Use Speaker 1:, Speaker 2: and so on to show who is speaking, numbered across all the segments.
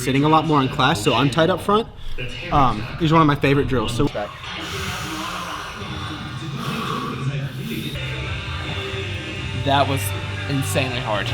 Speaker 1: sitting a lot more in class, so I'm tight up front, is one of my favorite drills. So
Speaker 2: that was insanely hard.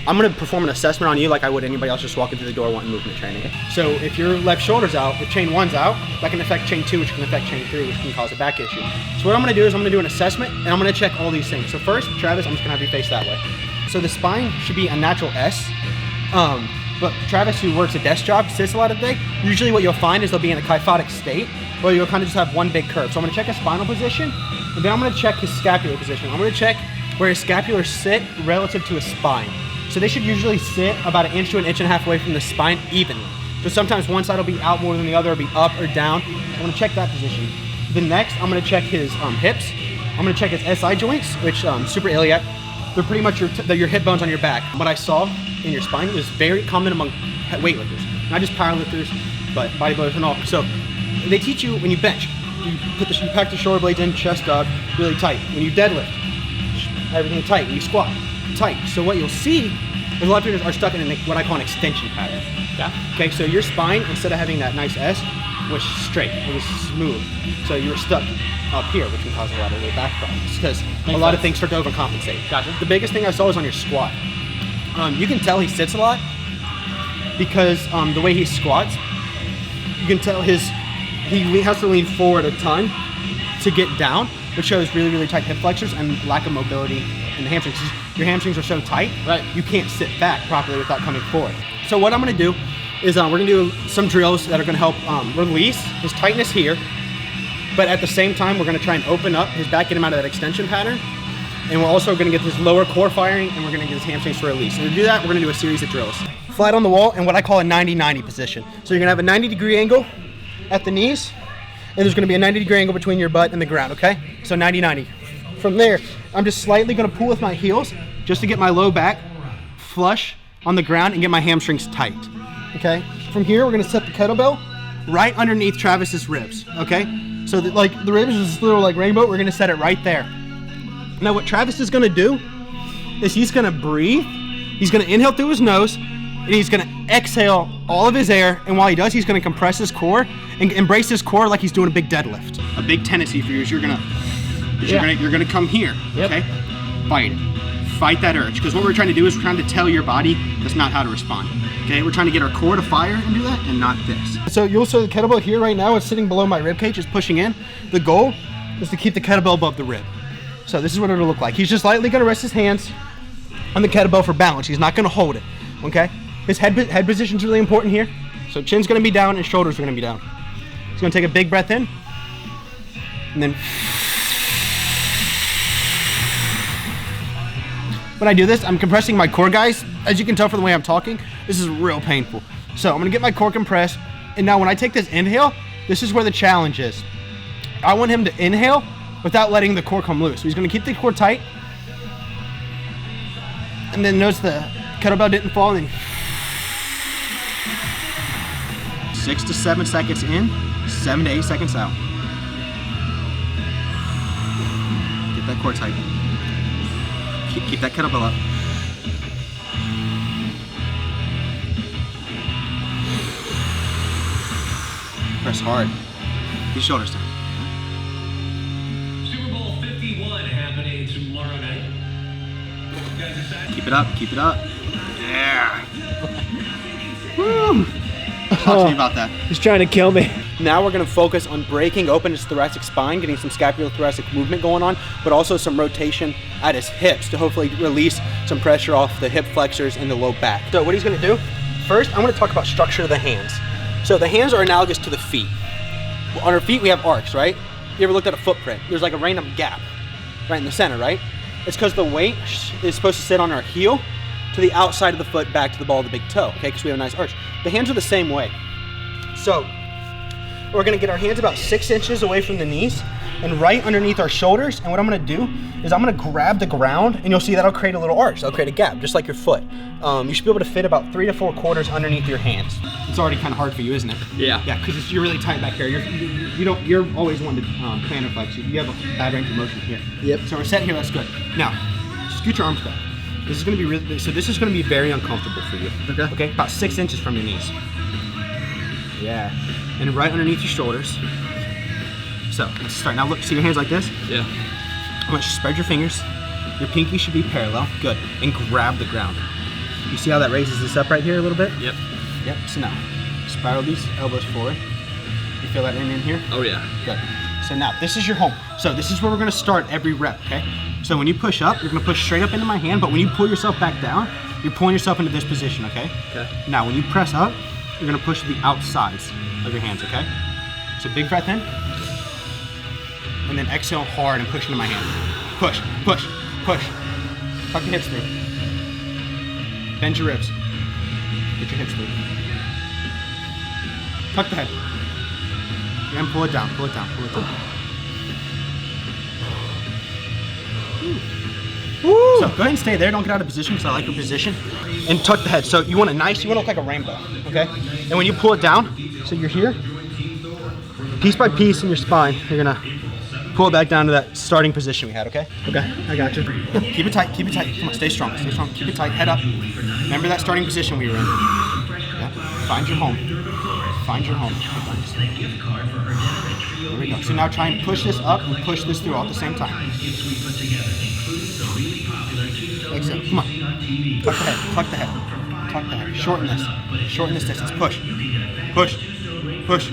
Speaker 1: I'm gonna perform an assessment on you like I would anybody else just walking through the door wanting movement training. So if your left shoulder's out, if chain 1's out, that can affect chain 2, which can affect chain 3, which can cause a back issue. So what I'm gonna do is I'm gonna do an assessment and I'm gonna check all these things. So first, Travis, I'm just gonna have you face that way. So the spine should be a natural S. But Travis, who works a desk job, sits a lot of the day, usually what you'll find is they'll be in a kyphotic state where you'll kind of just have one big curve. So I'm gonna check his spinal position, and then I'm gonna check his scapular position. I'm gonna check where his scapulars sit relative to his spine. So they should usually sit about 1 inch to 1.5 inches away from the spine evenly. So sometimes one side will be out more than the other, will be up or down. I'm gonna check that position. Then next, I'm gonna check his hips. I'm gonna check his SI joints, which suprailiac. They're pretty much your hip bones on your back. What I saw in your spine is very common among weightlifters, not just powerlifters, but bodybuilders and all. So they teach you when you bench, you pack the shoulder blades in, chest up, really tight. When you deadlift, everything tight. When you squat, tight. So what you'll see is a lot of people are stuck in what I call an extension pattern.
Speaker 2: Yeah.
Speaker 1: Okay, so your spine, instead of having that nice S, was straight, it was smooth. So you were stuck up here, which can cause a lot of low back problems because a lot of things start to overcompensate. Gotcha. The biggest thing I saw was on your squat. You can tell he sits a lot because the way he squats, you can tell he has to lean forward a ton to get down, which shows really, really tight hip flexors and lack of mobility in the hamstrings. Your hamstrings are so tight, right? You can't sit back properly without coming forward. So what I'm gonna do is we're gonna do some drills that are gonna help release his tightness here, but at the same time, we're gonna try and open up his back, get him out of that extension pattern, and we're also gonna get his lower core firing, and we're gonna get his hamstrings to release. And to do that, we're gonna do a series of drills. Flat on the wall in what I call a 90-90 position. So you're gonna have a 90-degree angle at the knees, and there's gonna be a 90-degree angle between your butt and the ground, okay? So 90-90. From there, I'm just slightly gonna pull with my heels just to get my low back flush on the ground and get my hamstrings tight, okay? From here, we're gonna set the kettlebell right underneath Travis's ribs, okay? So that, like, the ribs is this little like rainbow, we're gonna set it right there. Now what Travis is gonna do is he's gonna breathe, he's gonna inhale through his nose, and he's gonna exhale all of his air, and while he does, he's gonna compress his core and embrace his core like he's doing a big deadlift. A big tendency for you is you're gonna come here, okay? Fight it. Fight that urge, because what we're trying to do is we're trying to tell your body that's not how to respond, okay? We're trying to get our core to fire and do that, and not this. So you'll see the kettlebell here right now, it's sitting below my rib cage, it's pushing in. The goal is to keep the kettlebell above the rib. So this is what it'll look like. He's just lightly gonna rest his hands on the kettlebell for balance. He's not gonna hold it, okay? His head position is really important here. So chin's gonna be down and shoulders are gonna be down. He's gonna take a big breath in, and then when I do this, I'm compressing my core, guys. As you can tell from the way I'm talking, this is real painful. So I'm gonna get my core compressed, and now when I take this inhale, this is where the challenge is. I want him to inhale without letting the core come loose. So he's gonna keep the core tight, and then notice the kettlebell didn't fall, and then 6 to 7 seconds in, 7 to 8 seconds out. Get that core tight. Keep that kettlebell up. Press hard. Keep your shoulders down.
Speaker 3: Super Bowl 51 happening tomorrow night.
Speaker 1: Keep it up, keep it up. Yeah. Woo. Talk to me about that.
Speaker 2: He's trying to kill me.
Speaker 1: Now we're gonna focus on breaking open his thoracic spine, getting some scapulothoracic movement going on, but also some rotation at his hips to hopefully release some pressure off the hip flexors and the low back. So what he's gonna do, first I'm gonna talk about structure of the hands. So the hands are analogous to the feet. On our feet we have arcs, right? You ever looked at a footprint? There's like a random gap right in the center, right? It's because the weight is supposed to sit on our heel to the outside of the foot, back to the ball of the big toe, okay? Because we have a nice arch. The hands are the same way. So we're gonna get our hands about 6 inches away from the knees, and right underneath our shoulders. And what I'm gonna do is I'm gonna grab the ground, and you'll see that'll create a little arch. That'll create a gap, just like your foot. You should be able to fit about 3 to 4 quarters underneath your hands. It's already kind of hard for you, isn't it?
Speaker 2: Yeah.
Speaker 1: Yeah, because you're really tight back here. You're always wanting to plantar flex. You have a bad range of motion here.
Speaker 2: Yep.
Speaker 1: So we're set here. That's good. Now, scoot your arms back. This is gonna be really. So this is gonna be very uncomfortable for you.
Speaker 2: Okay.
Speaker 1: Okay. About 6 inches from your knees. Yeah. And right underneath your shoulders. So let's start. Now look. See your hands like this?
Speaker 2: Yeah.
Speaker 1: I want you to spread your fingers. Your pinky should be parallel. Good. And grab the ground. You see how that raises this up right here a little bit?
Speaker 2: Yep.
Speaker 1: Yep. So now, spiral these elbows forward. You feel that in here?
Speaker 2: Oh yeah.
Speaker 1: Good. So now, this is your home. So this is where we're gonna start every rep, okay? So when you push up, you're gonna push straight up into my hand, but when you pull yourself back down, you're pulling yourself into this position, okay?
Speaker 2: Okay.
Speaker 1: Now, when you press up, you're gonna push the outsides of your hands, okay? So big breath in. And then exhale hard and push into my hand. Push, push, push. Tuck your hips through. Bend your ribs. Get your hips through. Tuck the head. And pull it down, pull it down, pull it down. Woo. So go ahead and stay there. Don't get out of position because I like your position. And tuck the head. So you want to look like a rainbow, okay? And when you pull it down, so you're here, piece by piece in your spine, you're gonna pull it back down to that starting position we had, okay? Okay, I got you. Keep it tight, keep it tight. Come on, stay strong, stay strong. Keep it tight, head up. Remember that starting position we were in. Yeah. Find your home. Find your home. There we go. So now try and push this up and push this through all at the same time. Exhale. Come on. Tuck the head. Tuck the head. Tuck the head. Shorten this. Shorten this distance. Push. Push. Push.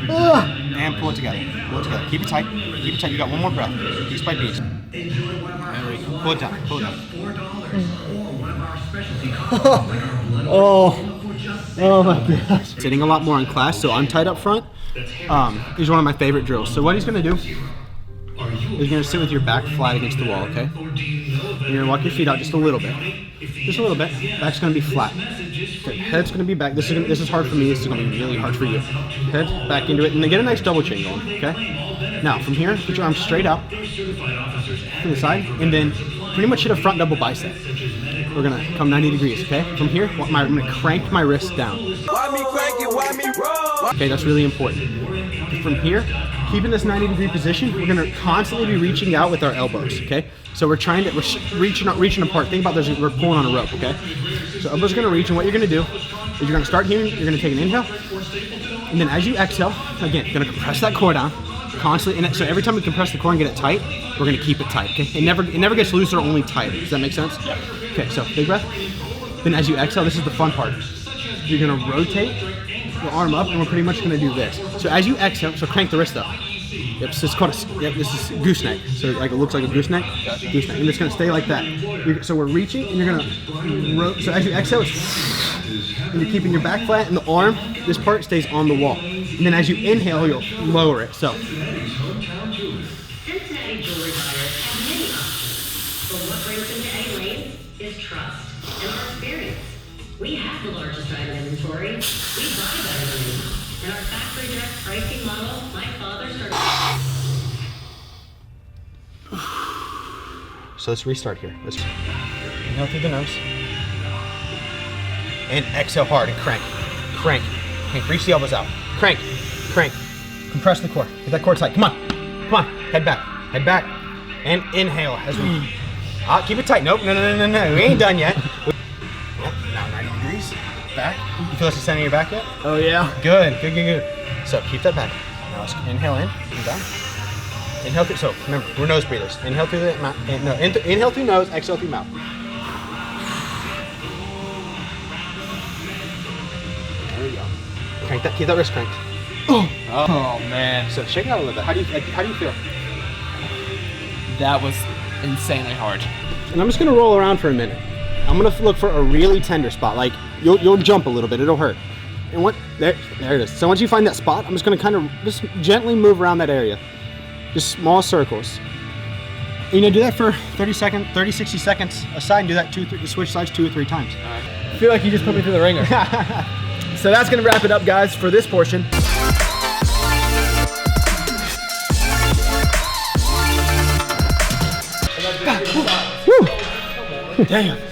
Speaker 1: And pull it together. Pull it together. Keep it tight. Keep it tight. You got one more breath. Piece by piece. There we go. Pull it down. Pull it down. Oh my gosh. Sitting a lot more in class, so I'm tight up front. Is one of my favorite drills. So what he's gonna do is gonna sit with your back flat against the wall, okay? You're gonna walk your feet out just a little bit. Just a little bit. Back's gonna be flat. Okay, head's gonna be back. This is hard for me. This is gonna be really hard for you. Head back into it, and then get a nice double chin going, okay? Now, from here, put your arms straight out to the side, and then pretty much hit a front double bicep. We're gonna come 90 degrees, okay? From here, I'm gonna crank my wrist down. Okay, that's really important. From here, keeping this 90-degree position, we're gonna constantly be reaching out with our elbows, okay? So we're reaching apart. Think about this, we're pulling on a rope, okay? So elbows are gonna reach, and what you're gonna do is you're gonna start here, you're gonna take an inhale, and then as you exhale, again, you're gonna compress that core down, constantly, and so every time we compress the core and get it tight, we're gonna keep it tight, okay? It never gets looser, only tighter. Does that make sense? Yeah. Okay, so big breath. Then as you exhale, this is the fun part. You're gonna rotate the arm up, and we're pretty much gonna do this. So as you exhale, so crank the wrist up. Yep, so it's called this is gooseneck. So like it looks like a gooseneck. Gooseneck, and it's gonna stay like that. So we're reaching, and you're gonna so as you exhale, and you're keeping your back flat, and the arm, this part stays on the wall. And then as you inhale, you'll lower it. So.
Speaker 4: Cincinnati jewelry buyers have many options, but what brings them to A-Lane is trust and our experience. We have the largest item inventory. We buy better than you. And our factory direct pricing model, my father started.
Speaker 1: So let's restart here. Let's inhale through the nose. And exhale hard and crank. Crank. Crank. Reach the elbows out. Crank. Crank. Compress the core. Get that core tight. Come on. Come on. Head back. Head back. And inhale as we. Keep it tight. Nope. No. We ain't done yet. Now 90 degrees. Back. You feel this ascending your back yet?
Speaker 2: Oh yeah.
Speaker 1: Good. So keep that back. Now let's inhale in and down. Inhale through. So remember, we're nose breathers. Inhale through the mouth. Inhale through nose. Exhale through mouth. There we go. Crank that. Keep that wrist cranked.
Speaker 2: Oh man.
Speaker 1: So shake it out a little bit. How do you feel?
Speaker 2: That was insanely hard.
Speaker 1: And I'm just gonna roll around for a minute. I'm gonna look for a really tender spot. Like you'll jump a little bit. It'll hurt. And there it is. So once you find that spot, I'm just gonna kind of just gently move around that area. Just small circles. And, do that for 30, 60 seconds aside, and do that switch sides 2 or 3 times.
Speaker 2: I feel like you just put me through the ringer. So that's gonna wrap it up, guys, for this portion. Damn.